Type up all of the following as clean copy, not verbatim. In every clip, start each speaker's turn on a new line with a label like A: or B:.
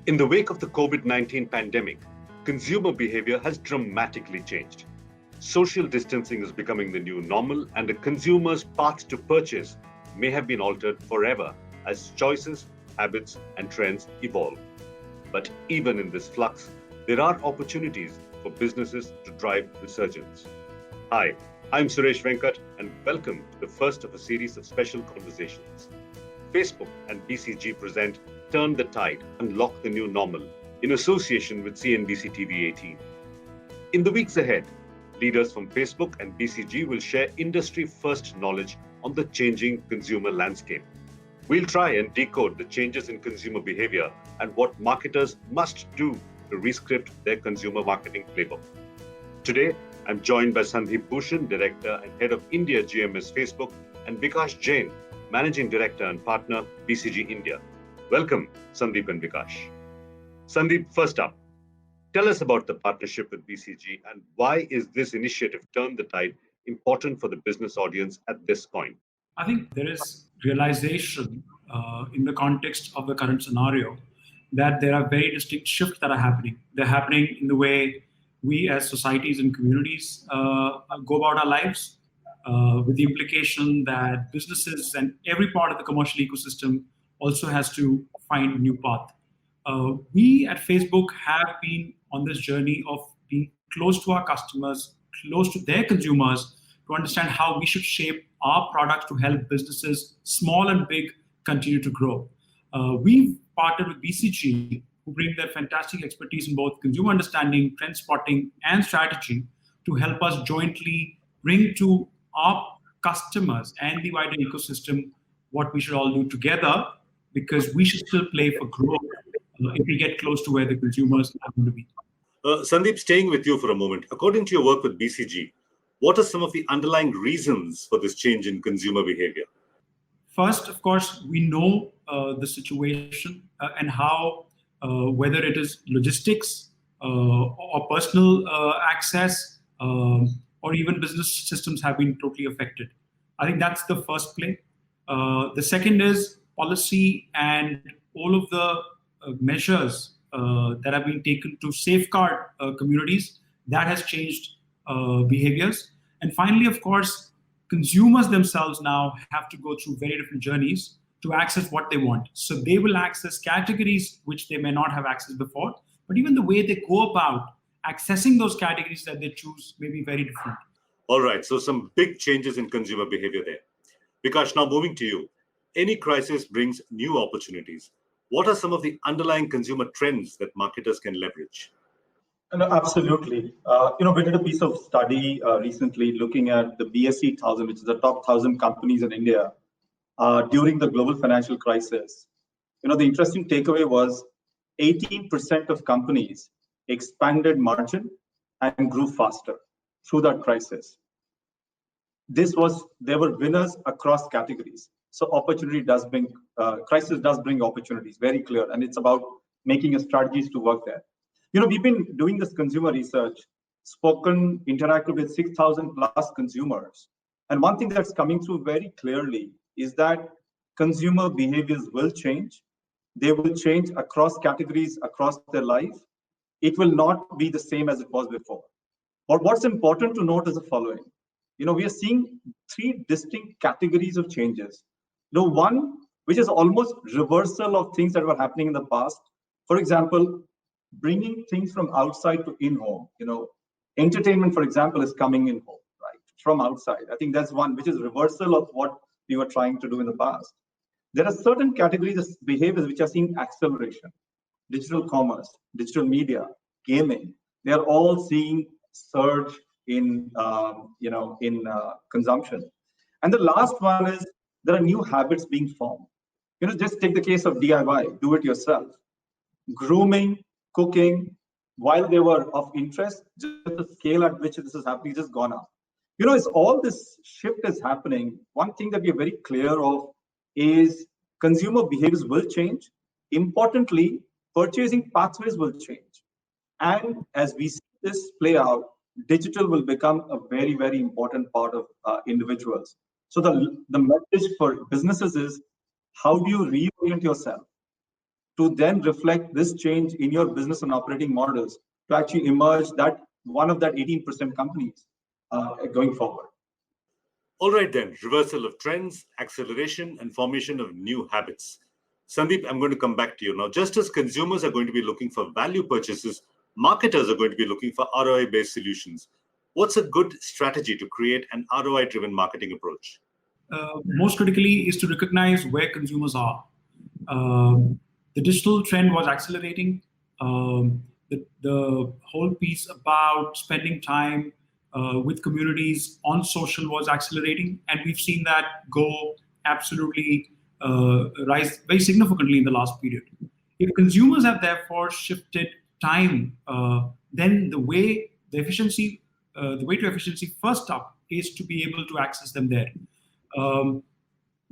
A: In the wake of the COVID-19 pandemic, consumer behavior has dramatically changed. Social distancing is becoming the new normal, and the consumer's path to purchase may have been altered forever as choices, habits, and trends evolve. But even in this flux, there are opportunities for businesses to drive resurgence. Hi, I'm Suresh Venkat, and welcome to the first of a series of special conversations. Facebook and BCG present Turn the Tide, Unlock the New Normal in association with CNBC TV 18. In the weeks ahead, leaders from Facebook and BCG will share industry-first knowledge on the changing consumer landscape. We'll try and decode the changes in consumer behavior and what marketers must do to rescript their consumer marketing playbook. Today, I'm joined by Sandeep Bhushan, Director and Head of India GMS Facebook, and Vikash Jain, Managing Director and Partner, BCG India. Welcome, Sandeep and Vikash. Sandeep, first up, tell us about the partnership with BCG and why is this initiative, Turn the Tide, important for the business audience at this point?
B: I think there is realization in the context of the current scenario that there are very distinct shifts that are happening. They're happening in the way we as societies and communities go about our lives, with the implication that businesses and every part of the commercial ecosystem also has to find a new path. We at Facebook have been on this journey of being close to our customers, close to their consumers, to understand how we should shape our products to help businesses, small and big, continue to grow. We've partnered with BCG, who bring their fantastic expertise in both consumer understanding, trend spotting, and strategy to help us jointly bring to our customers and the wider ecosystem what we should all do together, because we should still play for growth if we get close to where the consumers are going to be.
A: Sandeep, staying with you for a moment, according to your work with BCG, what are some of the underlying reasons for this change in consumer behavior?
B: First, of course, we know the situation and how, whether it is logistics or personal access or even business systems have been totally affected. I think that's the first play. The second is policy and all of the measures that have been taken to safeguard communities. That has changed behaviors. And finally, of course, consumers themselves now have to go through very different journeys to access what they want. So they will access categories which they may not have accessed before, but even the way they go about accessing those categories that they choose may be very different.
A: All right, so some big changes in consumer behavior there. Vikash, now moving to you. Any crisis brings new opportunities. What are some of the underlying consumer trends that marketers can leverage?
C: No, absolutely. We did a piece of study recently looking at the BSE 1000, which is the top 1,000 companies in India during the global financial crisis. The interesting takeaway was 18% of companies expanded margin and grew faster through that crisis. There were winners across categories. So crisis does bring opportunities, very clear. And it's about making strategies to work there. We've been doing this consumer research, interacted with 6,000 plus consumers. And one thing that's coming through very clearly is that consumer behaviors will change. They will change across categories, across their life. It will not be the same as it was before. But what's important to note is the following. We are seeing three distinct categories of changes. One, which is almost reversal of things that were happening in the past. For example, bringing things from outside to in-home. Entertainment, for example, is coming in home, right, from outside. I think that's one, which is reversal of what we were trying to do in the past. There are certain categories of behaviors which are seeing acceleration. Digital commerce, digital media, gaming. They are all seeing surge in consumption. And the last one is there are new habits being formed. Just take the case of DIY, do it yourself. Grooming, cooking, while they were of interest, just the scale at which this is happening has just gone up. As all this shift is happening, one thing that we are very clear of is consumer behaviors will change. Importantly, purchasing pathways will change. And as we see this play out, digital will become a very, very important part of individuals. So the message for businesses is, how do you reorient yourself to then reflect this change in your business and operating models to actually emerge that one of that 18% companies going forward.
A: All right then, reversal of trends, acceleration, and formation of new habits. Sandeep, I'm going to come back to you now. Just as consumers are going to be looking for value purchases, marketers are going to be looking for ROI-based solutions. What's a good strategy to create an ROI-driven marketing approach?
B: Most critically is to recognize where consumers are. The digital trend was accelerating. The whole piece about spending time with communities on social was accelerating, and we've seen that go absolutely rise very significantly in the last period. If consumers have therefore shifted time, then the way to efficiency first up is to be able to access them there.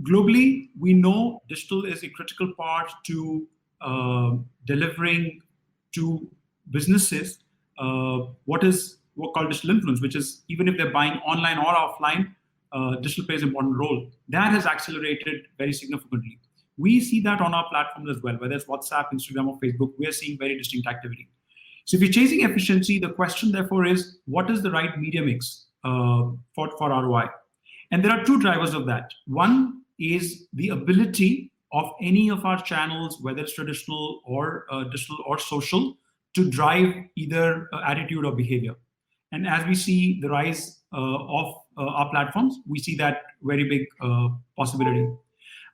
B: Globally, we know digital is a critical part to delivering to businesses what called digital influence, which is even if they're buying online or offline, digital plays an important role. That has accelerated very significantly. We see that on our platforms as well, whether it's WhatsApp, Instagram, or Facebook, we are seeing very distinct activity. So if you're chasing efficiency, the question therefore is, what is the right media mix for ROI? And there are two drivers of that. One is the ability of any of our channels, whether it's traditional or digital or social, to drive either attitude or behavior. And as we see the rise of our platforms, we see that very big possibility.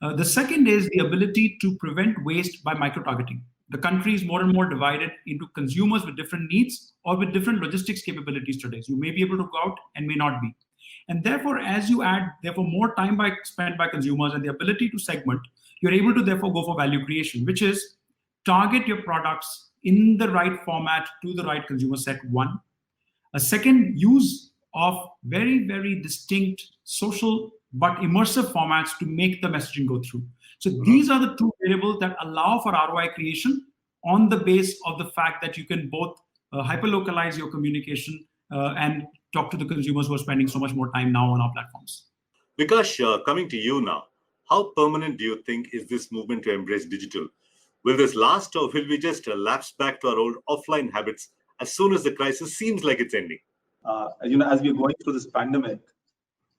B: The second is the ability to prevent waste by micro-targeting. The country is more and more divided into consumers with different needs or with different logistics capabilities today. So you may be able to go out and may not be. And therefore, as you add, more time spent by consumers and the ability to segment, you're able to therefore go for value creation, which is target your products in the right format to the right consumer set, one. A second, use of very, very distinct social but immersive formats to make the messaging go through. So these are the two variables that allow for ROI creation on the base of the fact that you can both hyper-localize your communication and talk to the consumers who are spending so much more time now on our platforms.
A: Vikash, coming to you now, how permanent do you think is this movement to embrace digital? Will this last, or will we just lapse back to our old offline habits as soon as the crisis seems like it's ending?
C: As we're going through this pandemic,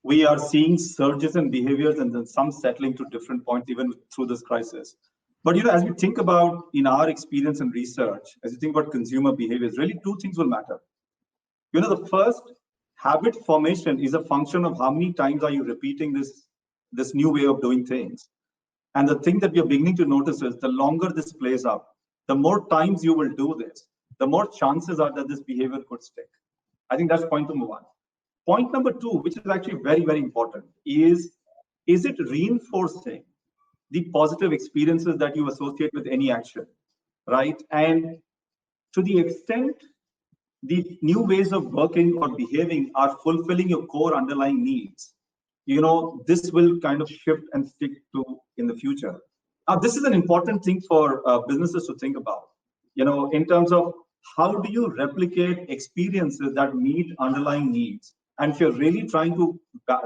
C: we are seeing surges in behaviors and then some settling to different points even through this crisis. But as we think about in our experience and research, as you think about consumer behaviors, really two things will matter. The first, habit formation is a function of how many times are you repeating this new way of doing things. And the thing that we are beginning to notice is the longer this plays out, the more times you will do this, the more chances are that this behavior could stick. I think that's point number one. Point number two, which is actually very, very important, is it reinforcing the positive experiences that you associate with any action, right? And to the extent the new ways of working or behaving are fulfilling your core underlying needs, this will kind of shift and stick to in the future. This is an important thing for businesses to think about, in terms of how do you replicate experiences that meet underlying needs? And if you're really trying to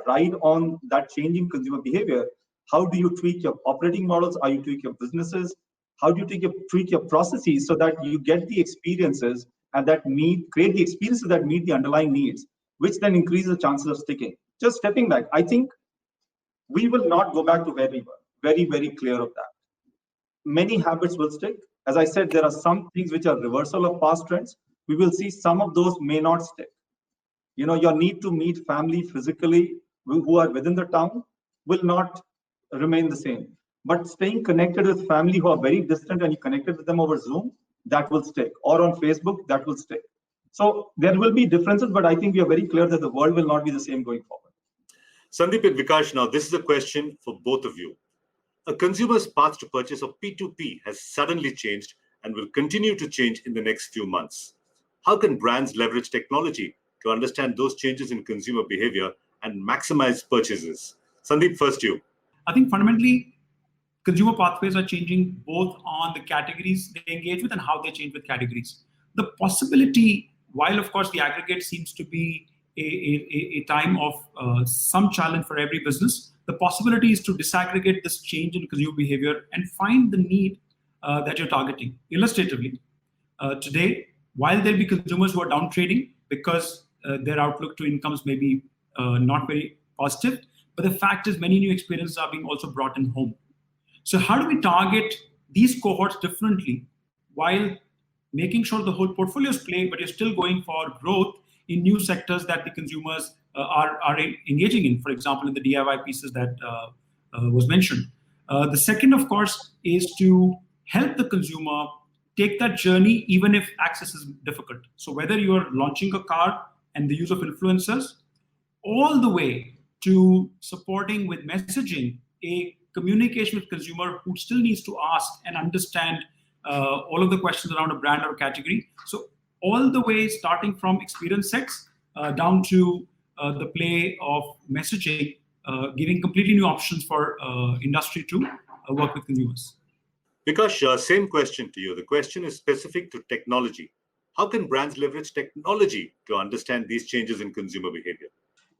C: ride on that changing consumer behavior, how do you tweak your operating models? How do you tweak your businesses? How do you tweak your processes so that you get the experiences and create the experiences that meet the underlying needs, which then increases the chances of sticking? Just stepping back, I think we will not go back to where we were. Very, very clear of that. Many habits will stick. As I said, there are some things which are reversal of past trends. We will see some of those may not stick. Your need to meet family physically who are within the town will not remain the same. But staying connected with family who are very distant and you connected with them over Zoom, that will stick. Or on Facebook, that will stick. So there will be differences, but I think we are very clear that the world will not be the same going forward.
A: Sandeep and Vikash, now this is a question for both of you. A consumer's path to purchase of P2P has suddenly changed and will continue to change in the next few months. How can brands leverage technology to understand those changes in consumer behavior and maximize purchases? Sandeep, first you.
B: I think fundamentally, consumer pathways are changing both on the categories they engage with and how they change with categories. The possibility, while of course the aggregate seems to be a time of some challenge for every business, the possibility is to disaggregate this change in consumer behavior and find the need that you're targeting. Illustratively, today, while there'll be consumers who are down trading because their outlook to incomes may be not very positive, but the fact is many new experiences are being also brought in home. So how do we target these cohorts differently while making sure the whole portfolios play, but you're still going for growth in new sectors that the consumers are engaging in, for example, in the DIY pieces that was mentioned. The second, of course, is to help the consumer take that journey even if access is difficult. So whether you're launching a car and the use of influencers, all the way to supporting with messaging a communication with consumer who still needs to ask and understand all of the questions around a brand or category. So all the way starting from experience sets down to the play of messaging, giving completely new options for industry to work with consumers.
A: Vikash, same question to you. The question is specific to technology. How can brands leverage technology to understand these changes in consumer behavior?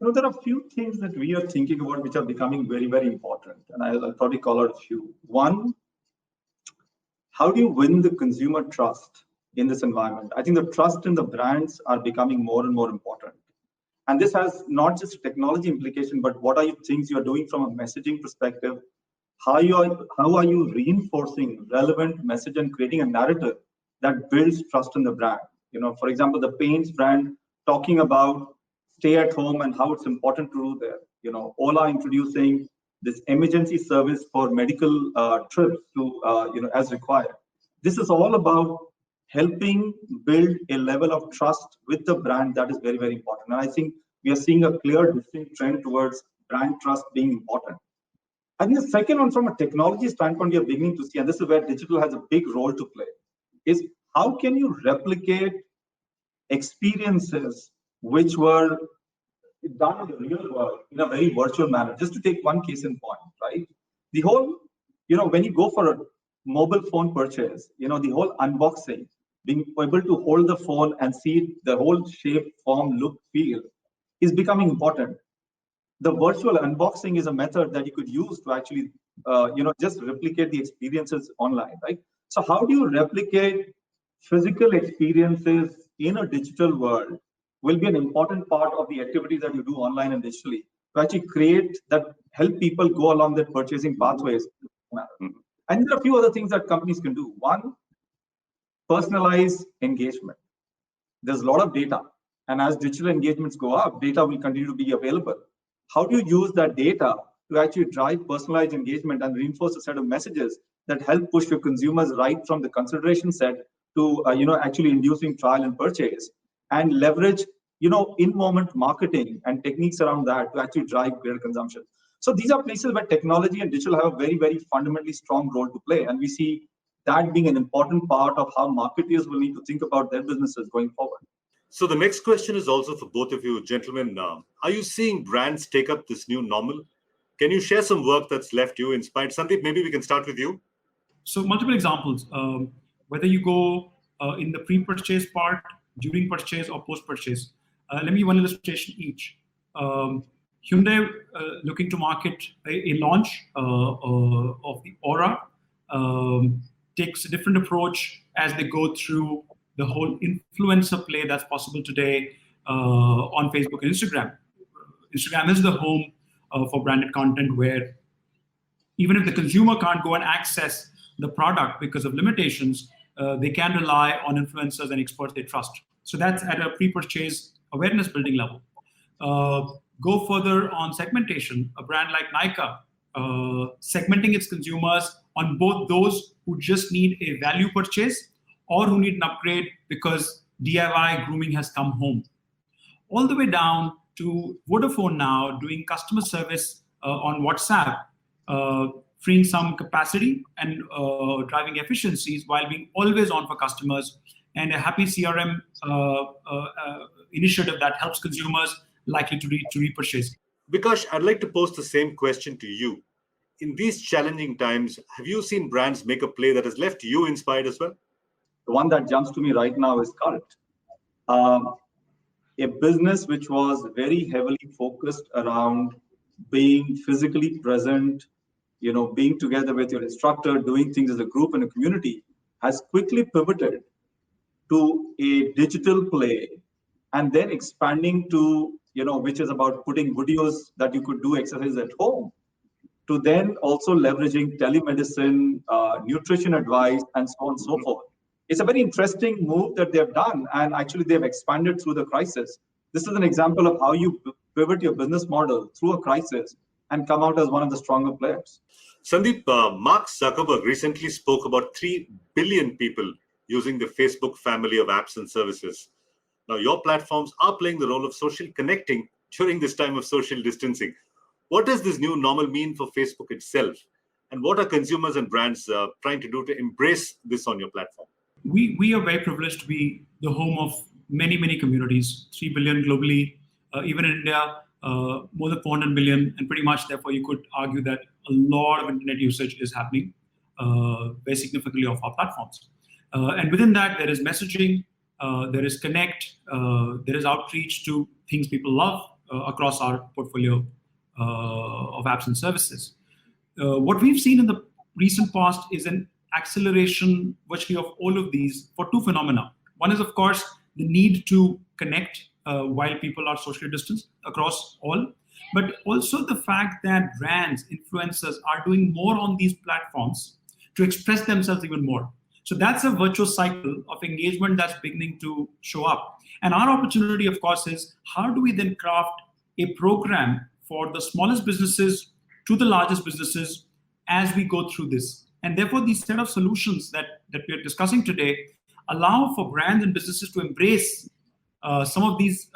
C: There are a few things that we are thinking about which are becoming very, very important. And I'll probably call out a few. One, how do you win the consumer trust in this environment? I think the trust in the brands are becoming more and more important. And this has not just technology implication, but what are you things you're doing from a messaging perspective? How are you reinforcing relevant message and creating a narrative that builds trust in the brand? For example, the Paints brand talking about stay at home and how it's important to do there. Ola introducing this emergency service for medical trips to, as required. This is all about helping build a level of trust with the brand that is very, very important. And I think we are seeing a clear, distinct trend towards brand trust being important. I think the second one, from a technology standpoint, we are beginning to see, and this is where digital has a big role to play, is how can you replicate experiences which were done in the real world in a very virtual manner? Just to take one case in point, right? The whole, when you go for a mobile phone purchase, the whole unboxing, being able to hold the phone and see the whole shape, form, look, feel is becoming important. The virtual unboxing is a method that you could use to actually, just replicate the experiences online, right? So how do you replicate physical experiences in a digital world will be an important part of the activities that you do online and digitally to actually create that, help people go along their purchasing pathways. And there are a few other things that companies can do. One, personalize engagement. There's a lot of data, and as digital engagements go up, data will continue to be available. How do you use that data to actually drive personalized engagement and reinforce a set of messages that help push your consumers right from the consideration set to actually inducing trial and purchase, and leverage in-moment marketing and techniques around that to actually drive greater consumption? So these are places where technology and digital have a very, very fundamentally strong role to play, and we see that being an important part of how marketers will need to think about their businesses going forward.
A: So the next question is also for both of you, gentlemen. Are you seeing brands take up this new normal? Can you share some work that's left you inspired? Sandeep, maybe we can start with you.
B: So multiple examples. Whether you go in the pre-purchase part, during purchase, or post-purchase. Let me give one illustration each. Hyundai looking to market a launch of the Aura takes a different approach as they go through the whole influencer play that's possible today on Facebook and Instagram. Instagram is the home for branded content, where even if the consumer can't go and access the product because of limitations, they can rely on influencers and experts they trust. So that's at a pre-purchase awareness building level. Go further on segmentation. A brand like Nykaa segmenting its consumers on both those who just need a value purchase or who need an upgrade because DIY grooming has come home. All the way down to Vodafone now doing customer service on WhatsApp, freeing some capacity and driving efficiencies while being always on for customers, and a happy CRM initiative that helps consumers likely to repurchase.
A: Vikash, I'd like to pose the same question to you. In these challenging times, have you seen brands make a play that has left you inspired as well?
C: The one that jumps to me right now is Cult. A business which was very heavily focused around being physically present being together with your instructor, doing things as a group and a community, has quickly pivoted to a digital play, and then expanding to, which is about putting videos that you could do exercise at home, to then also leveraging telemedicine, nutrition advice, and so on and so forth. It's a very interesting move that they've done, and actually they've expanded through the crisis. This is an example of how you pivot your business model through a crisis and come out as one of the stronger players.
A: Sandeep, Mark Zuckerberg recently spoke about 3 billion people using the Facebook family of apps and services. Now, your platforms are playing the role of social connecting during this time of social distancing. What does this new normal mean for Facebook itself? And what are consumers and brands trying to do to embrace this on your platform?
B: We are very privileged to be the home of many, many communities, 3 billion globally, even in India, more than 400 million. And pretty much, therefore, you could argue that a lot of internet usage is happening very significantly of our platforms. And within that, there is messaging, there is connect, there is outreach to things people love across our portfolio of apps and services. What we've seen in the recent past is an acceleration virtually of all of these for two phenomena. One is, of course, the need to connect while people are socially distanced across all, but also the fact that brands, influencers are doing more on these platforms to express themselves even more. So that's a virtuous cycle of engagement that's beginning to show up. And our opportunity, of course, is how do we then craft a program for the smallest businesses to the largest businesses as we go through this. And therefore, these set of solutions that we're discussing today allow for brands and businesses to embrace some of these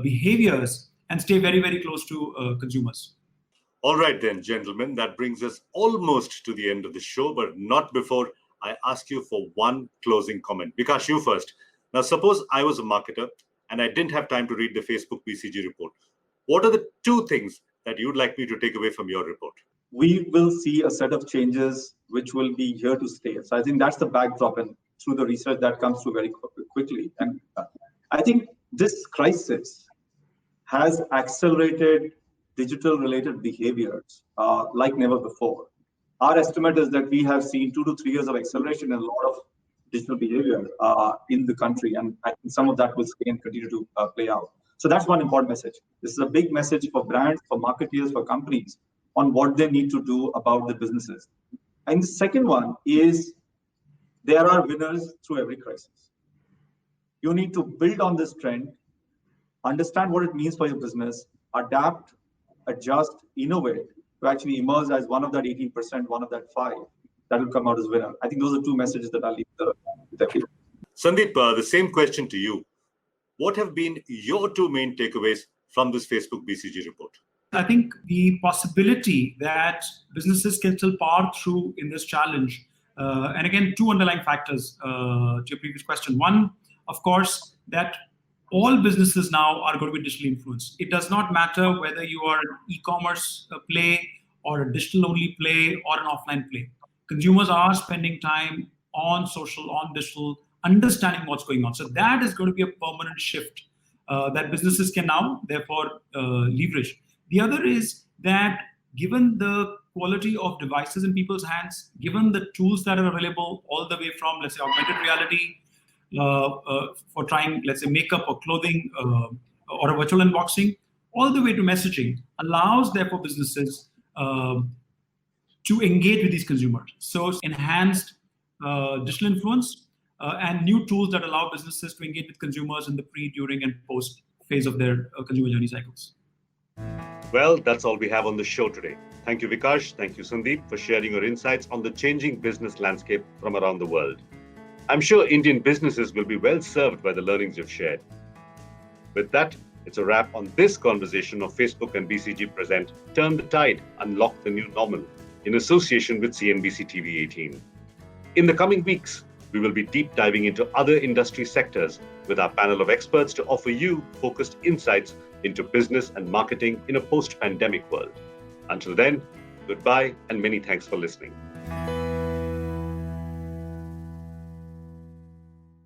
B: behaviors and stay very, very close to consumers.
A: All right then, gentlemen, that brings us almost to the end of the show, but not before I ask you for one closing comment. Vikash, you first. Now, suppose I was a marketer and I didn't have time to read the Facebook BCG report. What are the 2 things that you'd like me to take away from your report?
C: We will see a set of changes which will be here to stay. So I think that's the backdrop, and through the research that comes through very quickly. And I think this crisis has accelerated digital-related behaviors like never before. Our estimate is that we have seen 2 to 3 years of acceleration in a lot of digital behavior in the country, and I think some of that will stay and continue to play out. So that's one important message. This is a big message for brands, for marketeers, for companies on what they need to do about the businesses. And the second one is there are winners through every crisis. You need to build on this trend, understand what it means for your business, adapt, adjust, innovate to actually emerge as one of that 18%, one of that 5 that will come out as winner. I think those are 2 messages that I'll leave with everyone.
A: Sandeep, the same question to you. What have been your 2 main takeaways from this Facebook BCG report?
B: I think the possibility that businesses can still power through in this challenge, and again, 2 underlying factors to your previous question. One, of course, that all businesses now are going to be digitally influenced. It does not matter whether you are an e-commerce play or a digital-only play or an offline play. Consumers are spending time on social, on digital, understanding what's going on. So that is going to be a permanent shift that businesses can now, therefore, leverage. The other is that given the quality of devices in people's hands, given the tools that are available all the way from, let's say, augmented reality for trying, let's say, makeup or clothing or a virtual unboxing, all the way to messaging, allows, therefore, businesses to engage with these consumers. So enhanced digital influence and new tools that allow businesses to engage with consumers in the pre, during, and post phase of their consumer journey cycles.
A: Well, that's all we have on the show today. Thank you, Vikash. Thank you, Sandeep, for sharing your insights on the changing business landscape from around the world. I'm sure Indian businesses will be well served by the learnings you've shared. With that, it's a wrap on this conversation of Facebook and BCG present Turn the Tide, Unlock the New Normal in association with CNBC TV 18. In the coming weeks, we will be deep diving into other industry sectors with our panel of experts to offer you focused insights into business and marketing in a post-pandemic world. Until then, goodbye and many thanks for listening.